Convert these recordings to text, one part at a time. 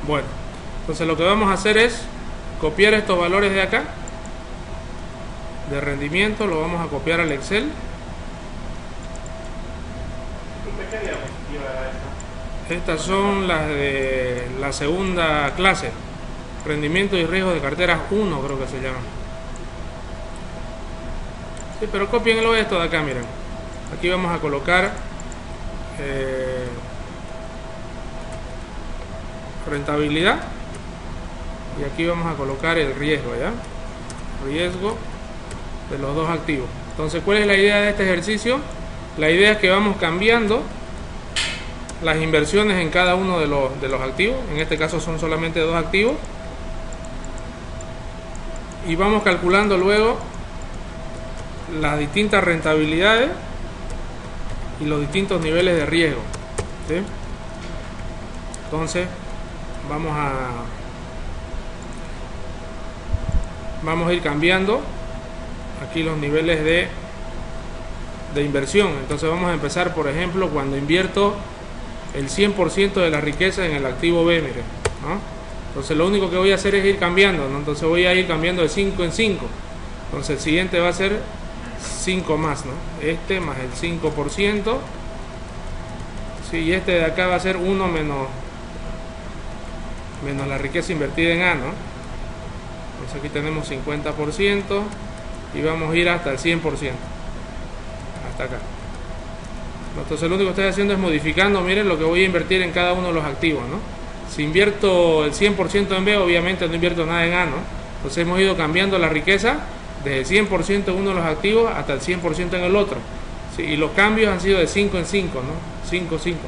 Bueno, entonces lo que vamos a hacer es copiar estos valores de acá de rendimiento, lo vamos a copiar al Excel. ¿Qué diapositiva era esta? Estas son las de la segunda clase, rendimiento y riesgo de carteras 1, creo que se llama. Sí, pero copienlo esto de acá, miren. Aquí vamos a colocar rentabilidad y aquí vamos a colocar el riesgo, ¿ya? Riesgo de los dos activos. Entonces, ¿cuál es la idea de este ejercicio? La idea es que vamos cambiando las inversiones en cada uno de los activos. En este caso son solamente dos activos. Y vamos calculando luego las distintas rentabilidades y los distintos niveles de riesgo, ¿sí? Entonces vamos a ir cambiando aquí los niveles de inversión. Entonces vamos a empezar, por ejemplo, cuando invierto el 100% de la riqueza en el activo B, miren, ¿no? Entonces lo único que voy a hacer es ir cambiando, ¿no? Entonces voy a ir cambiando de 5 en 5. Entonces el siguiente va a ser 5 más, ¿no? Este más el 5%. Sí, y este de acá va a ser 1 menos la riqueza invertida en A, ¿no? Entonces aquí tenemos 50% y vamos a ir hasta el 100%. Hasta acá. Entonces lo único que estoy haciendo es modificando, miren lo que voy a invertir en cada uno de los activos, ¿no? Si invierto el 100% en B, obviamente no invierto nada en A, ¿no? Entonces hemos ido cambiando la riqueza desde el 100% en uno de los activos hasta el 100% en el otro. Sí, y los cambios han sido de 5 en 5, ¿no? 5, 5,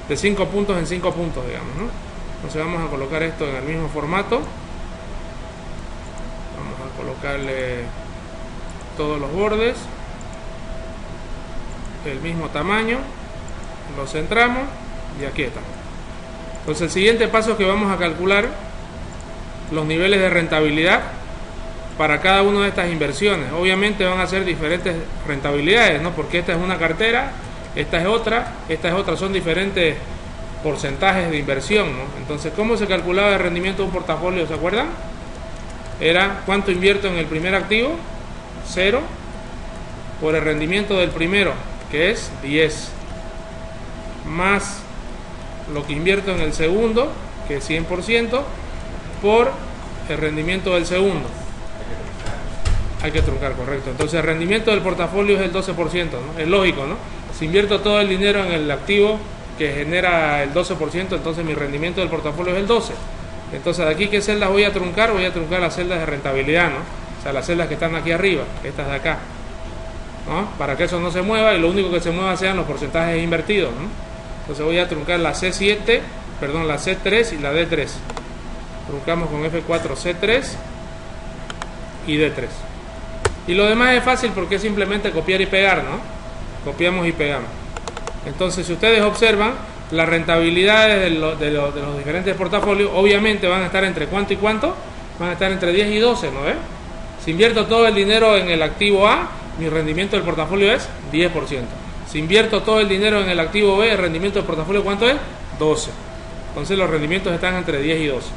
de 5 puntos en 5 puntos, digamos, ¿no? Entonces vamos a colocar esto en el mismo formato. Vamos a colocarle todos los bordes, el mismo tamaño, lo centramos y aquí está. Entonces el siguiente paso es que vamos a calcular los niveles de rentabilidad para cada una de estas inversiones. Obviamente van a ser diferentes rentabilidades, ¿no? Porque esta es una cartera, esta es otra, son diferentes porcentajes de inversión, ¿no? Entonces, ¿cómo se calculaba el rendimiento de un portafolio? ¿Se acuerdan? Era cuánto invierto en el primer activo, 0, por el rendimiento del primero, que es 10, más lo que invierto en el segundo, que es 100%, por el rendimiento del segundo. Hay que truncar, correcto. Entonces el rendimiento del portafolio es el 12%, ¿no? Es lógico, ¿no? Si invierto todo el dinero en el activo que genera el 12%, entonces mi rendimiento del portafolio es el 12%. Entonces, ¿de aquí qué celdas voy a truncar? Voy a truncar las celdas de rentabilidad, ¿no? O sea, las celdas que están aquí arriba, estas de acá, ¿no? Para que eso no se mueva y lo único que se mueva sean los porcentajes invertidos, ¿no? Entonces voy a truncar la C7, perdón, la C3 y la D3. Truncamos con F4 C3 y D3. Y lo demás es fácil porque es simplemente copiar y pegar, ¿no? Copiamos y pegamos. Entonces, si ustedes observan, las rentabilidades de los diferentes portafolios obviamente van a estar entre cuánto y cuánto, van a estar entre 10 y 12, ¿no ves? Si invierto todo el dinero en el activo A, mi rendimiento del portafolio es 10%. Si invierto todo el dinero en el activo B, el rendimiento del portafolio ¿cuánto es? 12. Entonces los rendimientos están entre 10 y 12.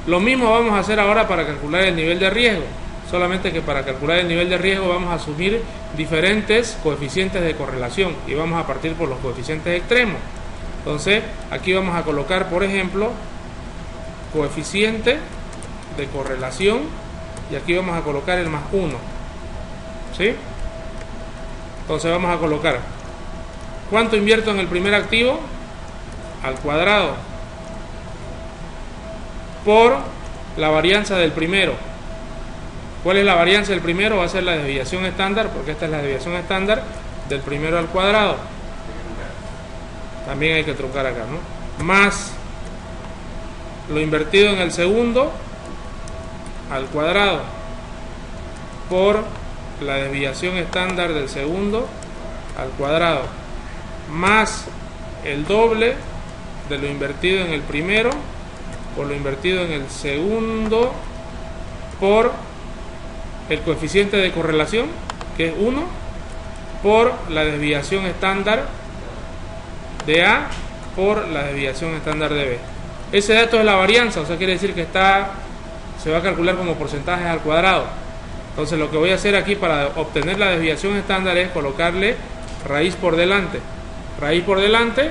Lo mismo vamos a hacer ahora para calcular el nivel de riesgo. Solamente que para calcular el nivel de riesgo vamos a asumir diferentes coeficientes de correlación y vamos a partir por los coeficientes extremos. Entonces aquí vamos a colocar, por ejemplo, coeficiente de correlación y aquí vamos a colocar el más 1, ¿sí? Entonces vamos a colocar ¿cuánto invierto en el primer activo? Al cuadrado por la varianza del primero. ¿Cuál es la varianza del primero? Va a ser la desviación estándar, porque esta es la desviación estándar del primero al cuadrado. También hay que truncar acá, ¿no? Más lo invertido en el segundo al cuadrado por la desviación estándar del segundo al cuadrado, más el doble de lo invertido en el primero por lo invertido en el segundo por el coeficiente de correlación, que es 1, por la desviación estándar de A por la desviación estándar de B. Ese dato es la varianza, o sea, quiere decir que se va a calcular como porcentajes al cuadrado. Entonces lo que voy a hacer aquí para obtener la desviación estándar es colocarle raíz por delante. Raíz por delante,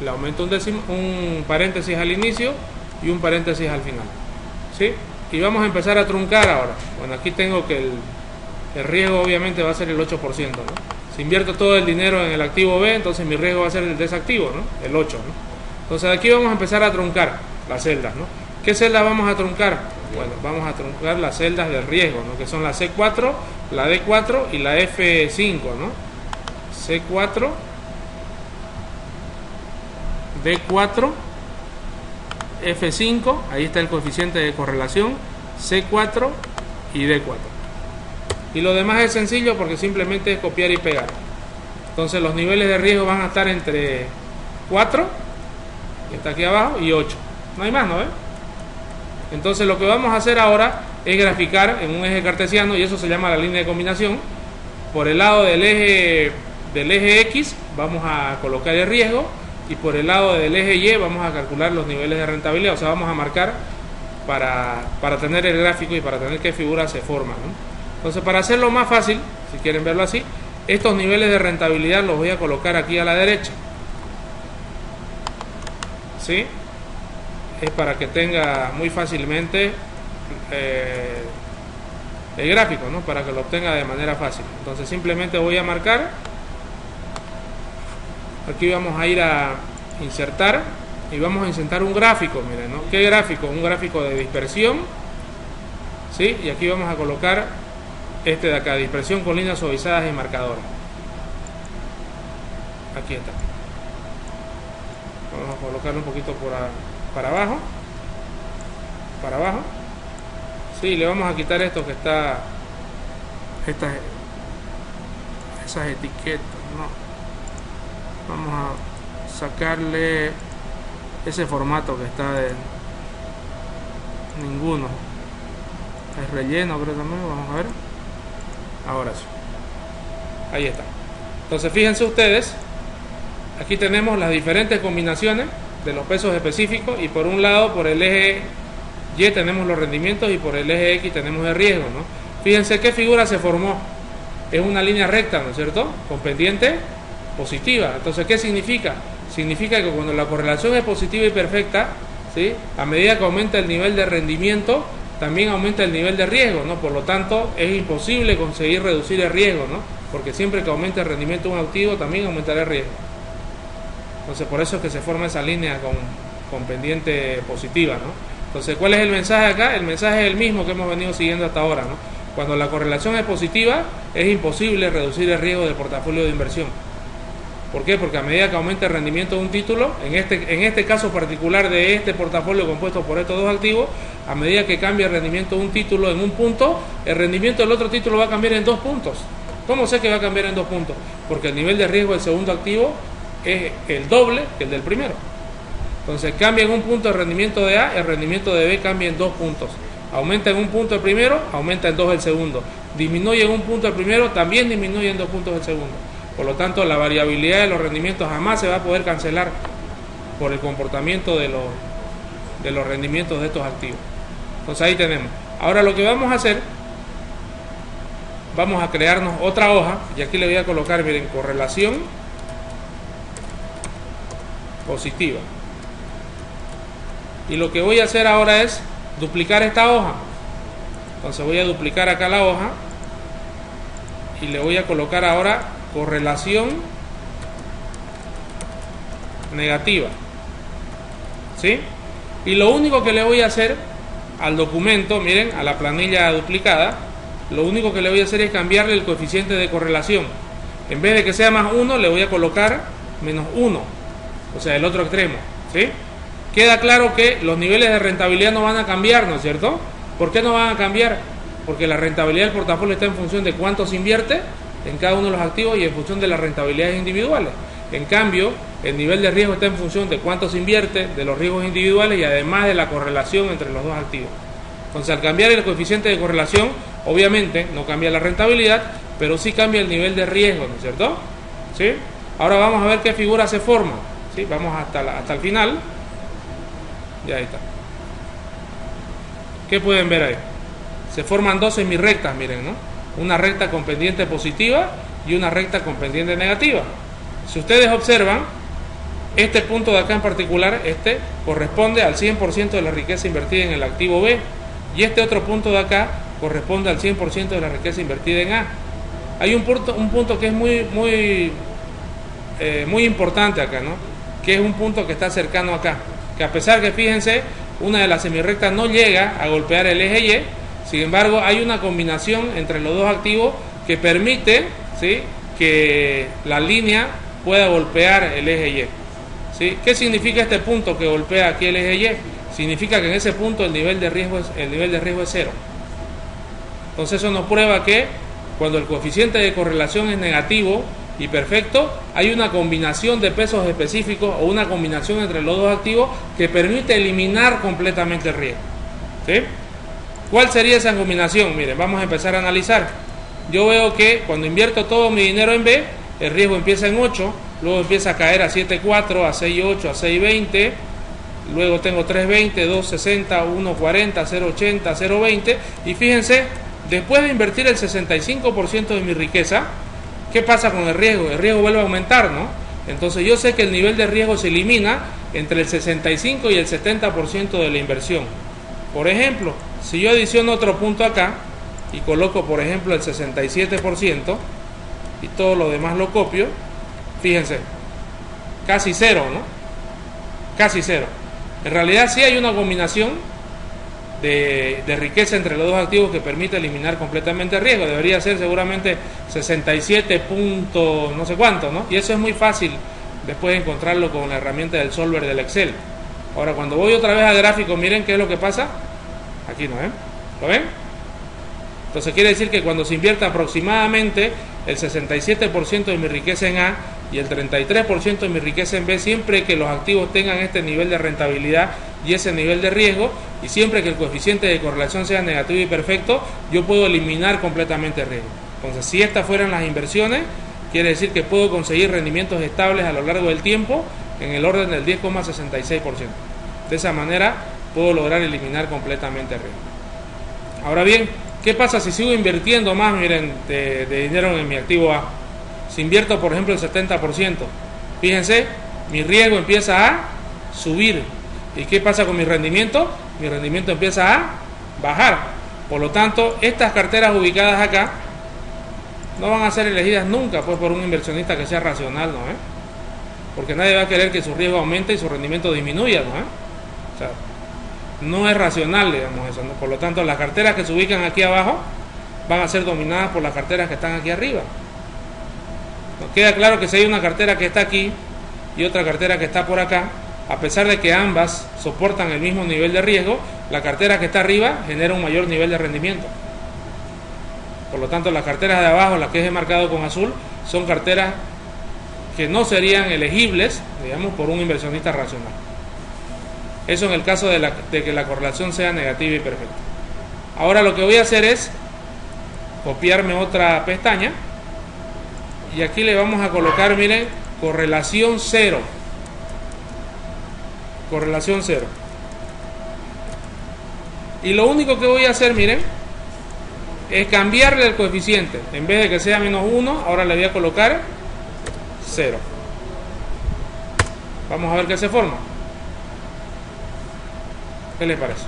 le aumento un paréntesis al inicio y un paréntesis al final. ¿Sí? Y vamos a empezar a truncar ahora. Bueno, aquí tengo que el riesgo obviamente va a ser el 8%, ¿no? Si invierto todo el dinero en el activo B, entonces mi riesgo va a ser el desactivo, ¿no? El 8%, ¿no? Entonces aquí vamos a empezar a truncar las celdas, ¿no? ¿Qué celdas vamos a truncar? Bueno, vamos a truncar las celdas de riesgo, ¿no? Que son la C4, la D4 y la F5, ¿no? C4, D4, F5, ahí está el coeficiente de correlación, C4 y D4. Y lo demás es sencillo porque simplemente es copiar y pegar. Entonces los niveles de riesgo van a estar entre 4, que está aquí abajo, y 8. No hay más, ¿no ves? Entonces lo que vamos a hacer ahora es graficar en un eje cartesiano, y eso se llama la línea de combinación. Por el lado del eje X vamos a colocar el riesgo, y por el lado del eje Y vamos a calcular los niveles de rentabilidad. O sea, vamos a marcar para tener el gráfico y para tener qué figura se forma, ¿no? Entonces, para hacerlo más fácil, si quieren verlo así, estos niveles de rentabilidad los voy a colocar aquí a la derecha. ¿Sí? Es para que tenga muy fácilmente el gráfico, ¿no? Para que lo obtenga de manera fácil. Entonces simplemente voy a marcar. Aquí vamos a ir a insertar y vamos a insertar un gráfico, miren, ¿no? ¿Qué gráfico? Un gráfico de dispersión. ¿Sí? Y aquí vamos a colocar este de acá, dispersión con líneas suavizadas y marcador. Aquí está. Vamos a colocarlo un poquito para abajo. Para abajo. Sí, le vamos a quitar esto que está. Esas etiquetas, no. Vamos a sacarle ese formato que está de ninguno. Es relleno, creo también. Vamos a ver. Ahora sí. Ahí está. Entonces fíjense ustedes. Aquí tenemos las diferentes combinaciones de los pesos específicos, y por un lado, por el eje Y tenemos los rendimientos y por el eje X tenemos el riesgo, ¿no? Fíjense qué figura se formó. Es una línea recta, ¿no es cierto? Con pendiente positiva. Entonces, ¿qué significa? Significa que cuando la correlación es positiva y perfecta, ¿sí? A medida que aumenta el nivel de rendimiento, también aumenta el nivel de riesgo, ¿no? Por lo tanto, es imposible conseguir reducir el riesgo, ¿no? Porque siempre que aumente el rendimiento de un activo, también aumentará el riesgo. Entonces, por eso es que se forma esa línea con pendiente positiva, ¿no? Entonces, ¿cuál es el mensaje acá? El mensaje es el mismo que hemos venido siguiendo hasta ahora, ¿no? Cuando la correlación es positiva, es imposible reducir el riesgo del portafolio de inversión. ¿Por qué? Porque a medida que aumenta el rendimiento de un título, en este caso particular de este portafolio compuesto por estos dos activos, a medida que cambia el rendimiento de un título en un punto, el rendimiento del otro título va a cambiar en 2 puntos. ¿Cómo sé que va a cambiar en 2 puntos? Porque el nivel de riesgo del segundo activo es el doble que el del primero. Entonces cambia en un punto el rendimiento de A, el rendimiento de B cambia en 2 puntos. Aumenta en un punto el primero, aumenta en 2 el segundo. Disminuye en un punto el primero, también disminuye en 2 puntos el segundo. Por lo tanto, la variabilidad de los rendimientos jamás se va a poder cancelar por el comportamiento de los rendimientos de estos activos. Entonces ahí tenemos. Ahora lo que vamos a hacer, vamos a crearnos otra hoja, y aquí le voy a colocar, miren, correlación positiva. Y lo que voy a hacer ahora es duplicar esta hoja. Entonces voy a duplicar acá la hoja y le voy a colocar ahora correlación negativa. ¿Sí? Y lo único que le voy a hacer al documento, miren, a la planilla duplicada, lo único que le voy a hacer es cambiarle el coeficiente de correlación. En vez de que sea más 1, le voy a colocar menos 1. O sea, el otro extremo. ¿Sí? Queda claro que los niveles de rentabilidad no van a cambiar, ¿no es cierto? ¿Por qué no van a cambiar? Porque la rentabilidad del portafolio está en función de cuánto se invierte en cada uno de los activos y en función de las rentabilidades individuales. En cambio, el nivel de riesgo está en función de cuánto se invierte, de los riesgos individuales y además de la correlación entre los dos activos. Entonces, al cambiar el coeficiente de correlación, obviamente no cambia la rentabilidad, pero sí cambia el nivel de riesgo, ¿no es cierto? ¿Sí? Ahora vamos a ver qué figura se forma. ¿sí? Vamos hasta el final. Y ahí está. ¿Qué pueden ver ahí? Se forman dos semirrectas, miren, ¿no? Una recta con pendiente positiva y una recta con pendiente negativa. Si ustedes observan, este punto de acá en particular, este corresponde al 100% de la riqueza invertida en el activo B, y este otro punto de acá corresponde al 100% de la riqueza invertida en A. Hay un punto que es muy importante acá, ¿no? Que es un punto que está cercano acá, que a pesar que, fíjense, una de las semirrectas no llega a golpear el eje Y, sin embargo hay una combinación entre los dos activos que permite, ¿sí?, que la línea pueda golpear el eje Y, ¿sí? ¿Qué significa este punto que golpea aquí el eje Y? Significa que en ese punto el nivel de riesgo es 0. Entonces eso nos prueba que cuando el coeficiente de correlación es negativo y perfecto, hay una combinación de pesos específicos o una combinación entre los dos activos que permite eliminar completamente el riesgo, ¿sí? ¿Cuál sería esa combinación? Miren, vamos a empezar a analizar. Yo veo que cuando invierto todo mi dinero en B, el riesgo empieza en 8, luego empieza a caer a 7.4, a 6.8, a 6.20, luego tengo 3.20, 2.60, 1.40, 0.80, 0.20, y fíjense, después de invertir el 65% de mi riqueza, ¿qué pasa con el riesgo? El riesgo vuelve a aumentar, ¿no? Entonces yo sé que el nivel de riesgo se elimina entre el 65 y el 70% de la inversión. Por ejemplo, si yo adiciono otro punto acá y coloco, por ejemplo, el 67% y todo lo demás lo copio, fíjense, casi cero, ¿no? Casi cero. En realidad sí hay una combinación de riqueza entre los dos activos que permite eliminar completamente el riesgo. Debería ser seguramente 67 punto no sé cuánto, ¿no? Y eso es muy fácil después de encontrarlo con la herramienta del solver del Excel. Ahora, cuando voy otra vez al gráfico, miren qué es lo que pasa. Aquí no, ¿eh? ¿Lo ven? Entonces quiere decir que cuando se invierte aproximadamente el 67% de mi riqueza en A y el 33% de mi riqueza en B, siempre que los activos tengan este nivel de rentabilidad y ese nivel de riesgo, y siempre que el coeficiente de correlación sea negativo y perfecto, yo puedo eliminar completamente el riesgo. Entonces, si estas fueran las inversiones, quiere decir que puedo conseguir rendimientos estables a lo largo del tiempo en el orden del 10,66%. De esa manera puedo lograr eliminar completamente el riesgo. Ahora bien, ¿qué pasa si sigo invirtiendo más, miren, de dinero en mi activo A? Si invierto, por ejemplo, el 70%, fíjense, mi riesgo empieza a subir. ¿Y qué pasa con mi rendimiento? Mi rendimiento empieza a bajar. Por lo tanto, estas carteras ubicadas acá no van a ser elegidas nunca, pues, por un inversionista que sea racional, ¿no? Porque nadie va a querer que su riesgo aumente y su rendimiento disminuya, ¿no? O sea, no es racional, digamos, eso, ¿no? Por lo tanto, las carteras que se ubican aquí abajo van a ser dominadas por las carteras que están aquí arriba. Nos queda claro que si hay una cartera que está aquí y otra cartera que está por acá, a pesar de que ambas soportan el mismo nivel de riesgo, la cartera que está arriba genera un mayor nivel de rendimiento. Por lo tanto, las carteras de abajo, las que he marcado con azul, son carteras que no serían elegibles, digamos, por un inversionista racional. Eso en el caso de que la correlación sea negativa y perfecta. Ahora lo que voy a hacer es copiarme otra pestaña y aquí le vamos a colocar, miren, correlación 0. Correlación 0. Y lo único que voy a hacer, miren, es cambiarle el coeficiente. En vez de que sea menos 1, ahora le voy a colocar 0. Vamos a ver qué se forma. ¿Qué les parece?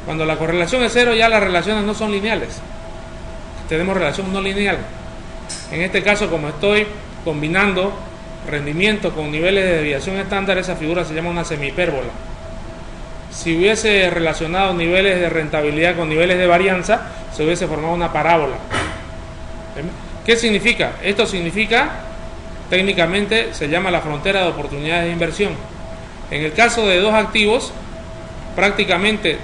Cuando la correlación es 0, ya las relaciones no son lineales. Tenemos relación no lineal. En este caso, como estoy combinando rendimiento con niveles de desviación estándar, esa figura se llama una semihipérbola. Si hubiese relacionado niveles de rentabilidad con niveles de varianza, se hubiese formado una parábola. ¿Qué significa? Esto significa, técnicamente, se llama la frontera de oportunidades de inversión. En el caso de dos activos, prácticamente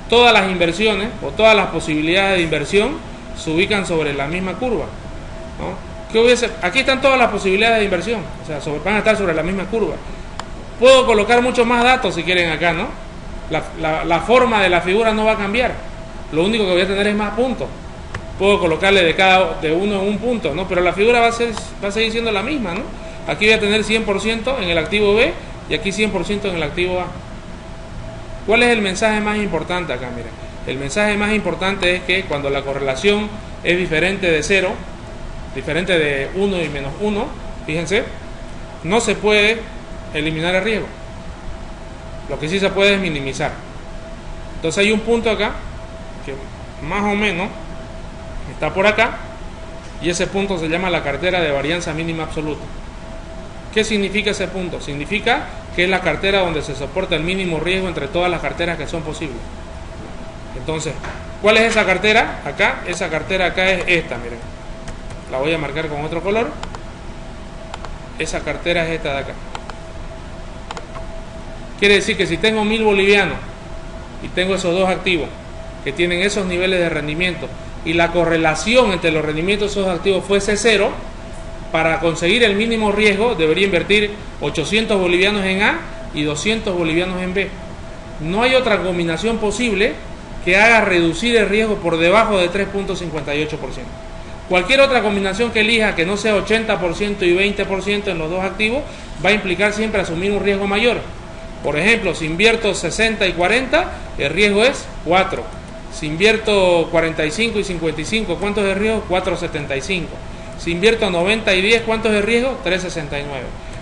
todas las inversiones o todas las posibilidades de inversión se ubican sobre la misma curva, ¿no? Aquí están todas las posibilidades de inversión, o sea, van a estar sobre la misma curva. Puedo colocar muchos más datos si quieren acá, ¿no? La forma de la figura no va a cambiar. Lo único que voy a tener es más puntos. puedo colocarle de uno en un punto, ¿no? Pero la figura va a seguir siendo la misma, ¿no? Aquí voy a tener 100% en el activo B y aquí 100% en el activo A. ¿Cuál es el mensaje más importante acá? Miren, el mensaje más importante es que cuando la correlación es diferente de 0, diferente de 1 y menos 1, fíjense, no se puede eliminar el riesgo. Lo que sí se puede es minimizar. Entonces hay un punto acá que más o menos está por acá y ese punto se llama la cartera de varianza mínima absoluta. ¿Qué significa ese punto? Significa que es la cartera donde se soporta el mínimo riesgo entre todas las carteras que son posibles. Entonces, ¿cuál es esa cartera? Acá, esa cartera acá es esta, miren. La voy a marcar con otro color. Esa cartera es esta de acá. Quiere decir que si tengo 1000 bolivianos y tengo esos dos activos que tienen esos niveles de rendimiento y la correlación entre los rendimientos de esos activos fuese 0, para conseguir el mínimo riesgo debería invertir 800 bolivianos en A y 200 bolivianos en B. No hay otra combinación posible que haga reducir el riesgo por debajo de 3.58%. Cualquier otra combinación que elija que no sea 80% y 20% en los dos activos va a implicar siempre asumir un riesgo mayor. Por ejemplo, si invierto 60 y 40, el riesgo es 4. Si invierto 45 y 55, ¿cuánto es el riesgo? 4.75. Si invierto 90 y 10, ¿cuánto es el riesgo? 3.69.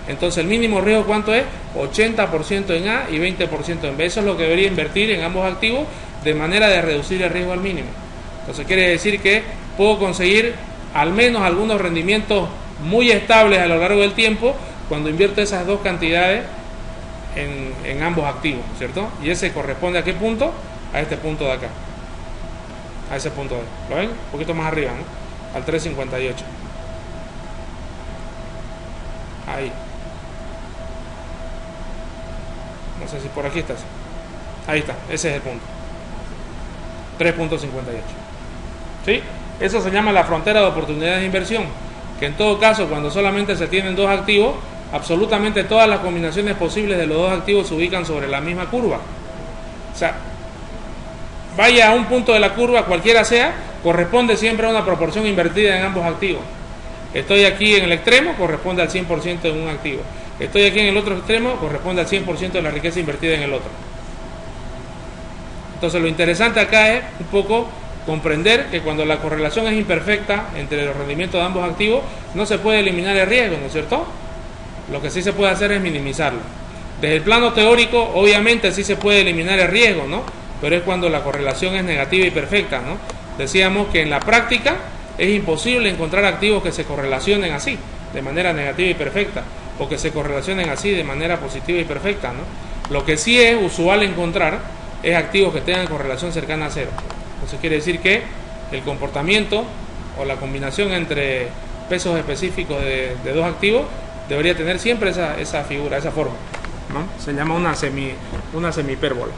Entonces el mínimo riesgo, ¿cuánto es? 80% en A y 20% en B. Eso es lo que debería invertir en ambos activos de manera de reducir el riesgo al mínimo. Entonces quiere decir que puedo conseguir al menos algunos rendimientos muy estables a lo largo del tiempo cuando invierto esas dos cantidades en ambos activos, ¿cierto? Y ese corresponde a qué punto? A este punto de acá. A ese punto de ahí. ¿Lo ven? Un poquito más arriba, ¿no? Al 3.58. Ahí. No sé si por aquí estás. Ahí está, ese es el punto. 3.58. ¿Sí? Eso se llama la frontera de oportunidades de inversión. Que en todo caso, cuando solamente se tienen dos activos, absolutamente todas las combinaciones posibles de los dos activos se ubican sobre la misma curva. O sea, vaya a un punto de la curva, cualquiera sea, corresponde siempre a una proporción invertida en ambos activos. Estoy aquí en el extremo, corresponde al 100% en un activo. Estoy aquí en el otro extremo, corresponde al 100% de la riqueza invertida en el otro. Entonces lo interesante acá es un poco comprender que cuando la correlación es imperfecta entre los rendimientos de ambos activos, no se puede eliminar el riesgo, ¿no es cierto? Lo que sí se puede hacer es minimizarlo. Desde el plano teórico, obviamente sí se puede eliminar el riesgo, ¿no? Pero es cuando la correlación es negativa y perfecta, ¿no? Decíamos que en la práctica es imposible encontrar activos que se correlacionen así, de manera negativa y perfecta, o que se correlacionen así de manera positiva y perfecta, ¿no? Lo que sí es usual encontrar es activos que tengan correlación cercana a cero. Entonces quiere decir que el comportamiento o la combinación entre pesos específicos de dos activos debería tener siempre esa figura, esa forma, ¿no? Se llama una semihipérbola.